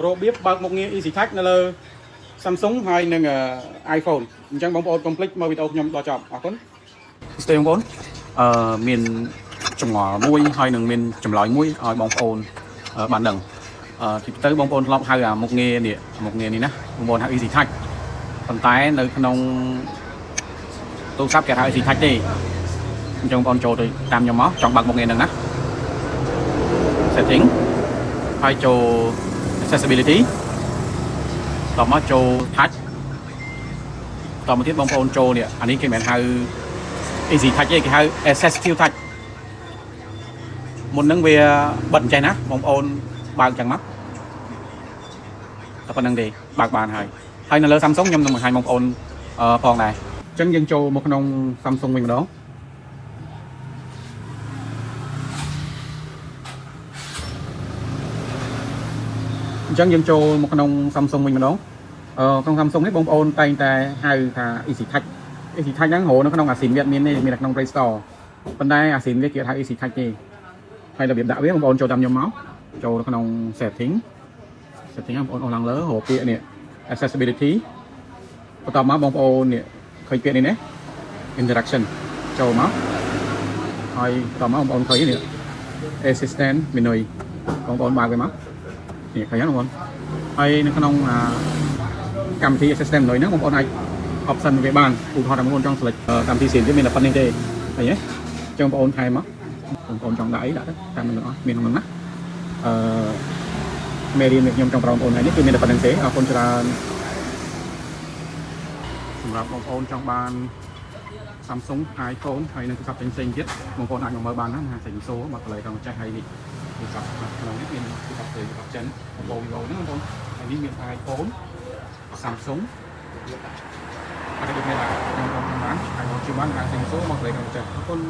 របៀបបើកមុខងារ Easy Touch នៅលើ Samsung ហើយនឹង iPhone អញ្ចឹងបងប្អូនកុំភ្លេចមើលវីដេអូខ្ញុំដល់ចប់អរគុណស្ទេបងប្អូនមានចម្ងល់មួយហើយនឹងមានចម្លើយមួយឲ្យបងប្អូនបានដឹងទីទៅបងប្អូនធ្លាប់ហៅមុខងារនេះណាបងប្អូនហៅ Easy Touch ប៉ុន្តែនៅក្នុងទូរស័ព្ទគេហៅ Easy Touch ទេអញ្ចឹងបងប្អូនចូលទៅតាមខ្ញុំមកចង់បើកមុខងារហ្នឹងណា setting ហើយចូល accessibility តមកចូល touch តមកទៀតបងប្អូនចូលនេះអានេះគេមិនហៅ easy touch ទេគេហៅ assistive touch មុនហ្នឹងវាបិទអញ្ចឹងណាបងប្អូនបើកអញ្ចឹងមកតែប៉ុណ្្នឹងទេបើកបានហើយនៅលើ Samsung ខ្ញុំនឹងបង្ហាញបងប្អូនផងដែរអញ្ចឹងយើងចូលមកក្នុង Samsung វិញម្ដងអញ្ចឹងយើងចូលមកក្នុង Samsung វិញម្ដងក្នុង Samsung នេះបងប្អូនតែងតែហៅថា Easy Touch ហ្នឹងរហូតនៅក្នុងអាស៊ីនវាមាននៅក្នុង Play Store ប៉ុន្តែអាស៊ីនវាគេហៅ Easy Touch ទេហើយរបៀបដាក់វាបងប្អូនចូលតាមខ្ញុំមកចូលនៅក្នុង setting បងប្អូនអស់ឡើងលើរកពាក្យនេះ accessibility បន្ទាប់មកបងប្អូននេះឃើញពាក្យនេះណា interaction ចូលមកហើយបន្ទាប់មកបងប្អូនឃើញនេះ assistant menu បងប្អូនបើកវាមកនេះឃើញទេបងប្អូនហើយនៅក្នុងកម្មវិធី assistant menu ហ្នឹងបងប្អូនអាច option វាបានឧទាហរណ៍ថាបងប្អូនចង់ select កម្មវិធី screen វាមានតែប៉ុណ្្នេះទេឃើញទេអញ្ចឹងបងប្អូនថែមមកបងប្អូនចង់ដាក់អីដាក់ទៅតាមនឹងអស់មានក្នុងហ្នឹងណាមេរៀនខ្ញុំចង់ប្រាប់បងប្អូនថ្ងៃនេះគឺមានតែប៉ុណ្្នឹងទេអរគុណច្រើនសម្រាប់បងប្អូនចង់បាន Samsung iPhone ហើយនឹងទូរស័ព្ទផ្សេងទៀតបងប្អូនអាចមកមើលបានណាសេងសូមកកន្លែងក្នុងចេះហើយនេះទូរស័ព្ទក្នុងនេះមានទូរស័ព្ទផ្សេងទូរស័ព្ទចិន Vivo ហ្នឹងបងប្អូនហើយនេះមាន iPhone Samsung ហើយដូចនេះខ្ញុំបានហើយមកជួបបានសេងសូមកកន្លែងក្នុងចេះអរគុណ